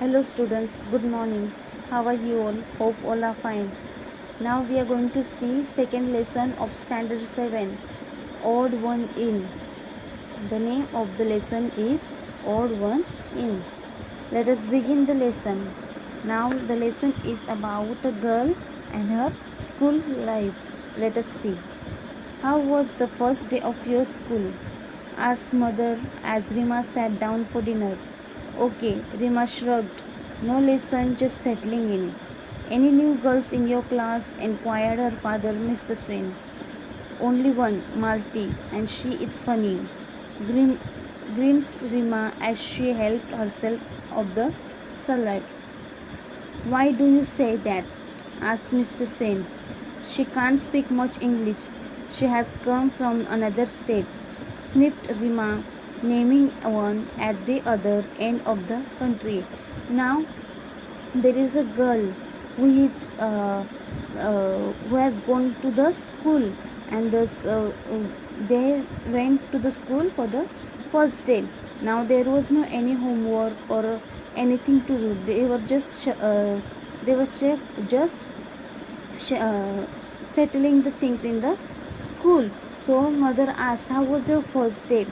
Hello students, good morning. How are you all? Hope all are fine. Now we are going to see second lesson of standard 7, odd one in. The name of the lesson is odd one in. Let us begin the lesson. Now the lesson is about a girl and her school life. Let us see. How was the first day of your school? Asked mother as Rima sat down for dinner. Okay, Rima shrugged. No lesson, just settling in. Any new girls in your class? Inquired her father, Mr. Sen. Only one, Malti, and she is funny. Grimaced Rima as she helped herself of the salad. Why do you say that? Asked Mr. Sen. She can't speak much English. She has come from another state, sniffed Rima, naming one at the other end of the country. Now there is a girl who has gone to the school, and they went to the school for the first day. Now there was no any homework or anything to do. They were just settling the things in the school. So mother asked, how was your first day?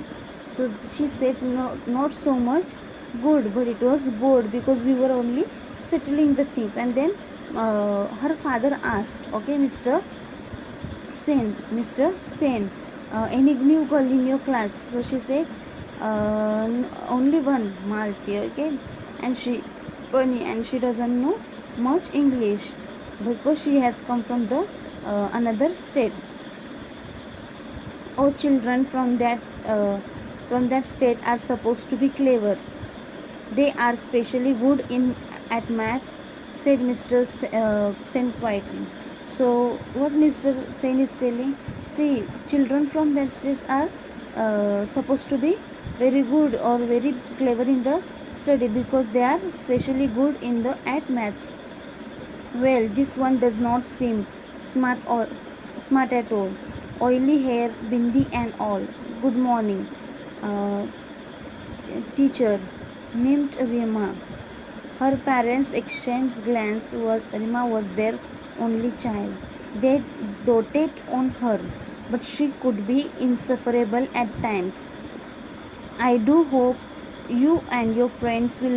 So she said, no, not so much good, but it was bored because we were only settling the things. And then her father asked, okay, Mr. Sen, any new girl in your class? So she said, only one, Malti, okay. And she funny, and she doesn't know much English because she has come from the another state. Oh, children from that state are supposed to be clever. They are specially good in at maths, said Mr. Sen quietly. So what Mr. Sen is telling, see, children from that state are supposed to be very good or very clever in the study because they are specially good in the at maths. Well, this one does not seem smart at all. Oily hair, bindi and all. Good morning, uh, teacher, mimicked Rima. Her parents exchanged glances. Rima was their only child. They doted on her, but she could be insufferable at times. I do hope you and your friends will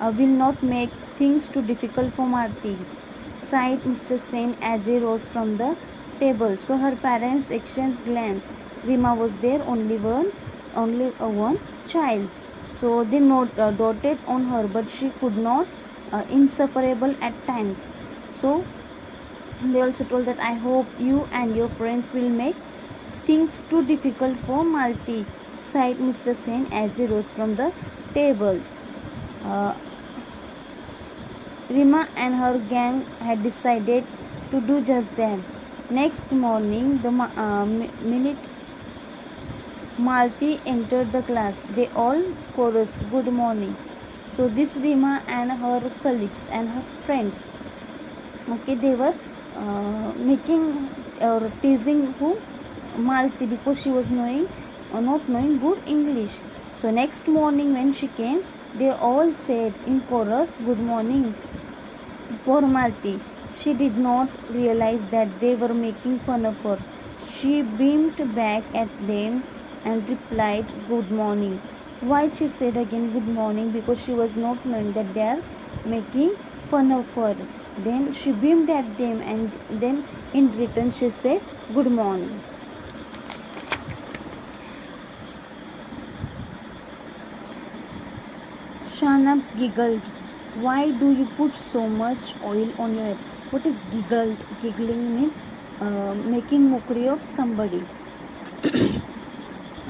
not make things too difficult for Marti, sighed Mr. Sen as he rose from the table. So her parents exchanged glances. Rima was their only one child. So they doted on her, but she could not insufferable at times. So they also told that I hope you and your friends will make things too difficult for Malti, sighed Mr. Sen as he rose from the table. Uh, Rima and her gang had decided to do just that. Next morning, the minute Malti entered the class, they all chorused good morning. So this Rima and her colleagues and her friends, okay, they were making or teasing who? Malti, because she was not knowing good English. So next morning when she came, they all said in chorus, good morning. Poor Malti. She did not realize that they were making fun of her. She beamed back at them and replied, good morning. Why she said again good morning? Because she was not knowing that they are making fun of her. Then she beamed at them, and then in return she said good morning. Shanabs giggled. Why do you put so much oil on your head? What is giggled? Giggling means making mockery of somebody.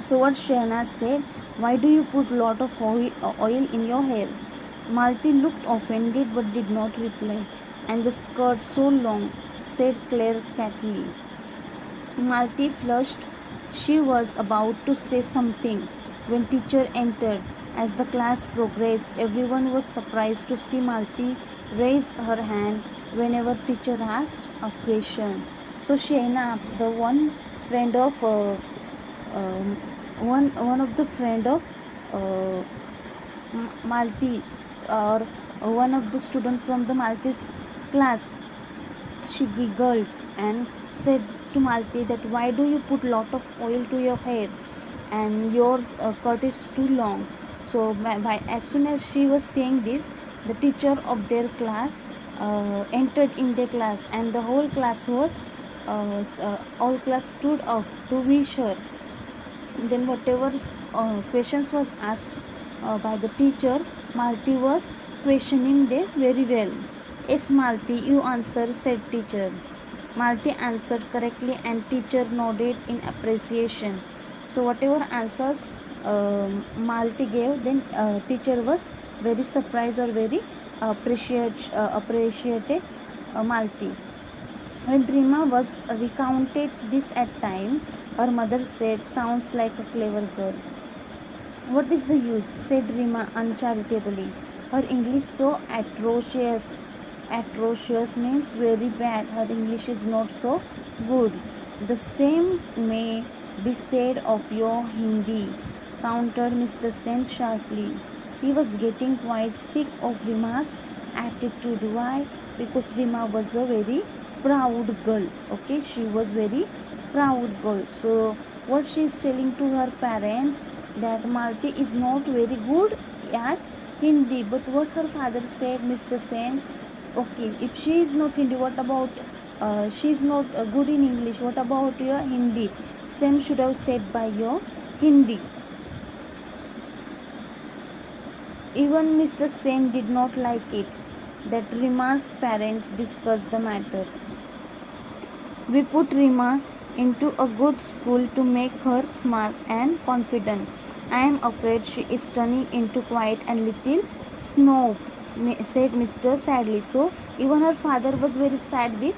So what Shahnaz said, why do you put lot of oil in your hair? Malti looked offended but did not reply. And the skirt so long, said Claire catily. Malti flushed. She was about to say something when teacher entered. As the class progressed, everyone was surprised to see Malti raise her hand whenever teacher asked a question. So Shaina, the one friend of one of the friend of Malti, or one of the student from the Malti's class, she giggled and said to Malti that why do you put lot of oil to your hair and your cut is too long. So as soon as she was saying this, the teacher of their class entered in their class, and the whole class was all class stood up to wish her. Then whatever questions was asked by the teacher, Malti was questioning them very well. Yes, Malti, you answer, said teacher. Malti answered correctly and teacher nodded in appreciation. So whatever answers Malti gave, then teacher was very surprised or very appreciated Malti. When Rima was recounted this at time, her mother said, sounds like a clever girl. What is the use? Said Rima uncharitably. Her English so atrocious. Atrocious means very bad. Her English is not so good. The same may be said of your Hindi, countered Mr. Sen sharply. He was getting quite sick of Rima's attitude. Why? Because Rima was a very proud girl. Okay, she was very proud girl. So what she is telling to her parents, that Malti is not very good at Hindi. But what her father said, Mr. Sen, okay, if she is not Hindi, what about she is not good in English, what about your Hindi? Same should have said by your Hindi. Even Mr. Sen did not like it that Rima's parents discussed the matter. We put Rima into a good school to make her smart and confident. I am afraid she is turning into quite a little snob, said Mr. sadly. So even her father was very sad with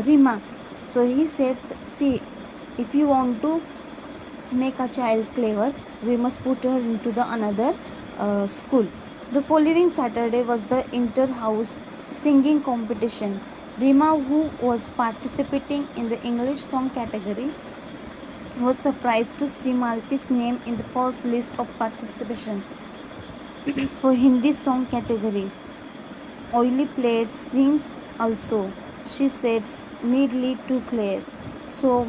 Rima. So he said, see, if you want to make a child clever, we must put her into the another school. The following Saturday was the inter-house singing competition. Rima, who was participating in the English song category, was surprised to see Malti's name in the first list of participation for Hindi song category. Oily plates sings also, she said neatly to Claire. So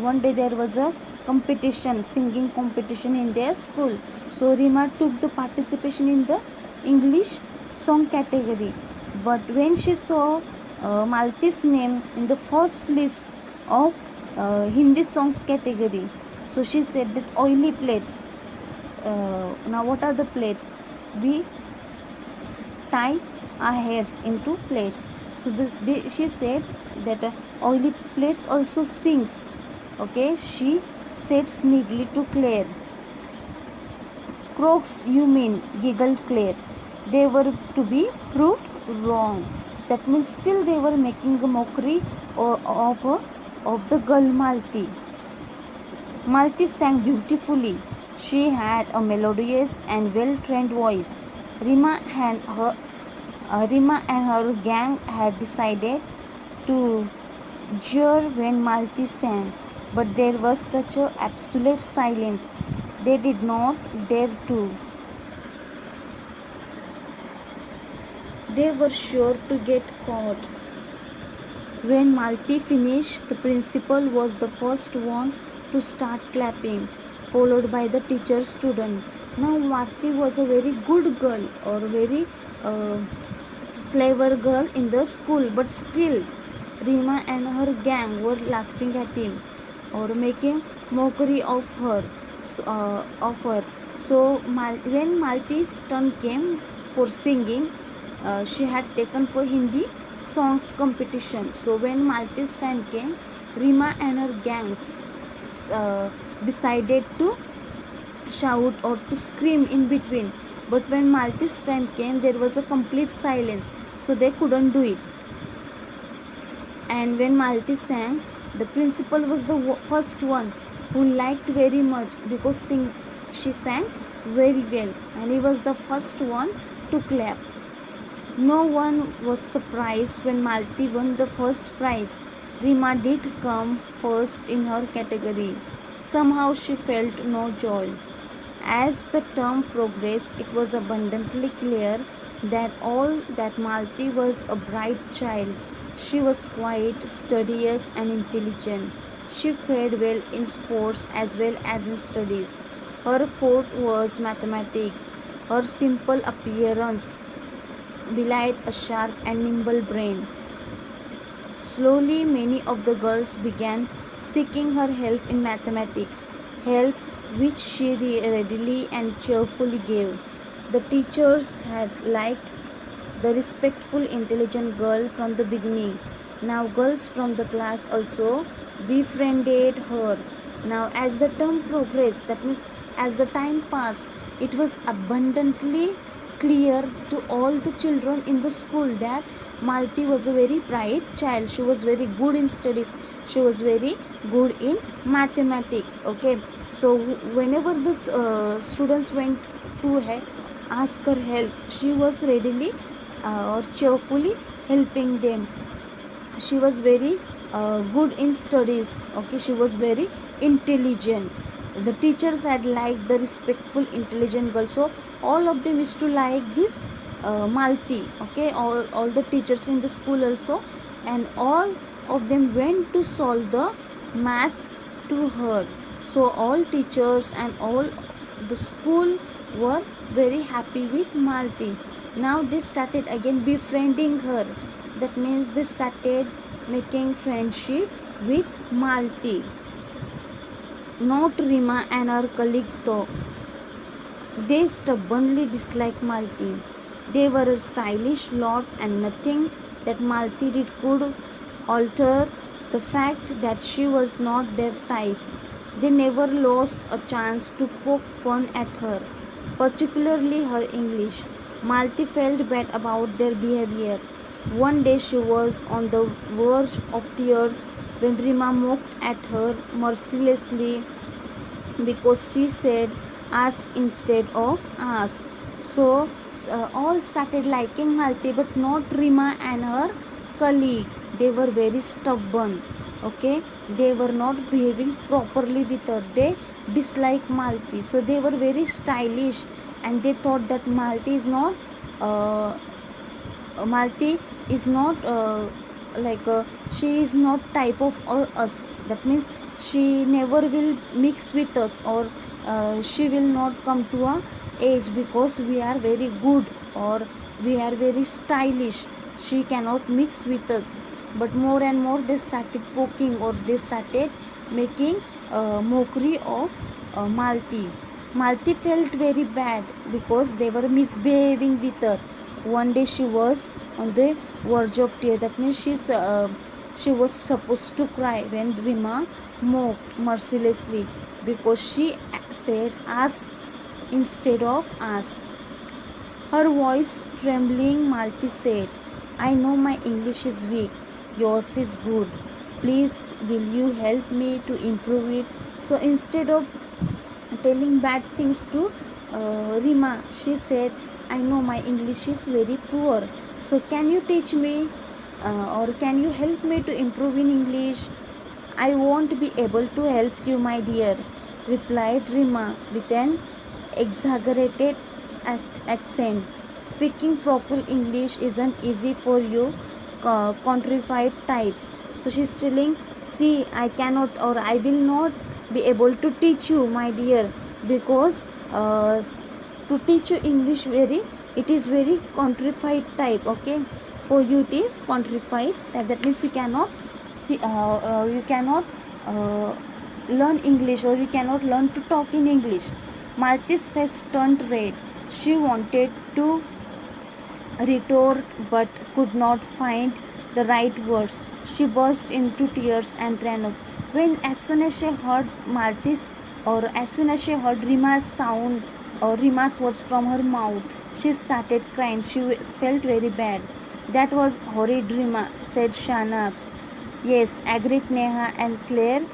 one day there was a competition, singing competition in their school. So Rima took the participation in the English song category. But when she saw Malti's name in the first list of Hindi songs category, so she said that oily plates. Now what are the plates? We tie our hairs into plates. So she said that oily plates also sings. Okay, she said neatly to Claire. Croaks, you mean, giggled Claire. They were to be proved wrong. That means still they were making a mockery of the girl Malti. Malti sang beautifully. She had a melodious and well-trained voice. Rima and her gang had decided to jeer when Malti sang, but there was such an absolute silence. They did not dare to. They were sure to get caught. When Malti finished, the principal was the first one to start clapping, followed by the teacher student. Now Malti was a very good girl or very clever girl in the school, but still Rima and her gang were laughing at him or making mockery of her. So when Malti's turn came for singing, she had taken for Hindi songs competition. So when Malti's time came, Rima and her gangs decided to shout or to scream in between. But when Malti's time came, there was a complete silence, so they couldn't do it. And when Malti sang, the principal was the first one who liked very much, because she sang very well, and he was the first one to clap. No one was surprised when Malti won the first prize. Rima did come first in her category. Somehow she felt no joy. As the term progressed, it was abundantly clear that all that Malti was a bright child. She was quiet, studious, and intelligent. She fared well in sports as well as in studies. Her forte was mathematics. Her simple appearance belied a sharp and nimble brain. Slowly, many of the girls began seeking her help in mathematics, help which she readily and cheerfully gave. The teachers had liked the respectful, intelligent girl from the beginning. Now, girls from the class also befriended her. Now, as the term progressed, that means as the time passed, it was abundantly clear to all the children in the school that Malti was a very bright child. She was very good in studies. She was very good in mathematics. Okay, so whenever the students went to ask her help, she was readily or cheerfully helping them. She was very good in studies. Okay, she was very intelligent. The teachers had liked the respectful, intelligent girl. So all of them used to like this Malti. Okay, all the teachers in the school also, and all of them went to solve the maths to her. So all teachers and all the school were very happy with Malti. Now they started again befriending her. That means they started making friendship with Malti. Not Rima and her colleague though. They stubbornly disliked Malti. They were a stylish lot, and nothing that Malti did could alter the fact that she was not their type. They never lost a chance to poke fun at her, particularly her English. Malti felt bad about their behavior. One day she was on the verge of tears when Rima mocked at her mercilessly because she said us instead of us. So all started liking Malti, but not Rima and her colleague. They were very stubborn. Okay, they were not behaving properly with her. They disliked Malti, so they were very stylish, and they thought that uh, Malti is not she is not type of us. That means she never will mix with us, or she will not come to a age because we are very good or we are very stylish. She cannot mix with us. But more and more they started poking, or they started making mockery of Malti. Malti felt very bad because they were misbehaving with her. One day she was on the verge of tears. That means she was supposed to cry when Rima mocked mercilessly because she said us instead of us. Her voice trembling, Malti said, I know my English is weak, yours is good. Please, will you help me to improve it? So instead of telling bad things to Rima, she said, I know my English is very poor. So can you teach me or can you help me to improve in English? I won't be able to help you, my dear, replied Rima with an exaggerated accent. Speaking proper English isn't easy for you contrived types. So she's telling, see, I cannot or I will not be able to teach you, my dear, because to teach you English it is very contrived type. Okay, for you it is contrived type. That means you cannot learn English, or you cannot learn to talk in English. Malti's face turned red. She wanted to retort but could not find the right words. She burst into tears and ran up. As soon as she heard as soon as she heard Rima's sound or Rima's words from her mouth, she started crying. She felt very bad. That was horrid, Rima, said Shana. Yes, agreed Neha and Claire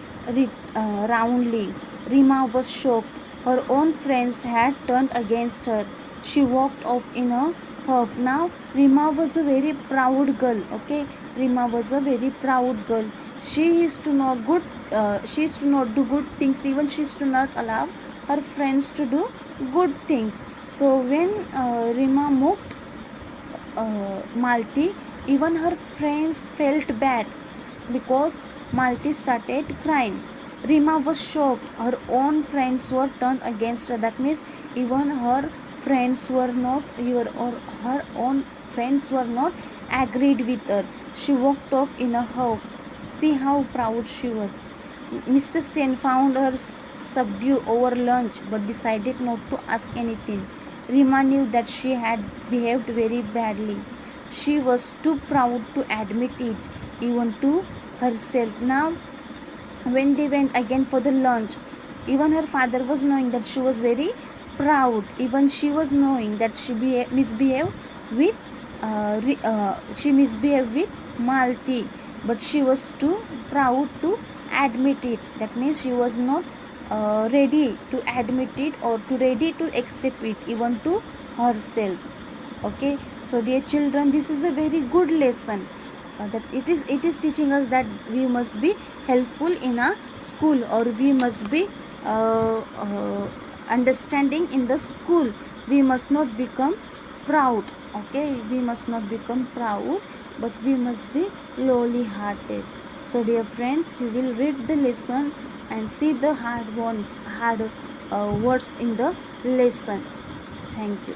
roundly. Rima was shocked. Her own friends had turned against her. She walked off in a huff. Now, Rima was a very proud girl. Okay, Rima was a very proud girl. She used to not do good things. Even she used to not allow her friends to do good things. So when Rima mocked Malti, even her friends felt bad because Malti started crying. Rima was shocked. Her own friends were turned against her. That means even her friends were not her own friends were not agreed with her. She walked off in a huff. See how proud she was. Mr. Sen found her subdued over lunch but decided not to ask anything. Rima knew that she had behaved very badly. She was too proud to admit it, even to herself. Now, when they went again for the lunch, even her father was knowing that she was very proud. Even she was knowing that she misbehaved with Malti, but she was too proud to admit it. That means she was not ready to admit it or to ready to accept it even to herself. Okay, so dear children, this is a very good lesson, that it is teaching us that we must be helpful in our school, or we must be understanding in the school. We must not become proud. Okay, we must not become proud, but we must be lowly hearted. So dear friends, you will read the lesson and see the hard words in the lesson. Thank you.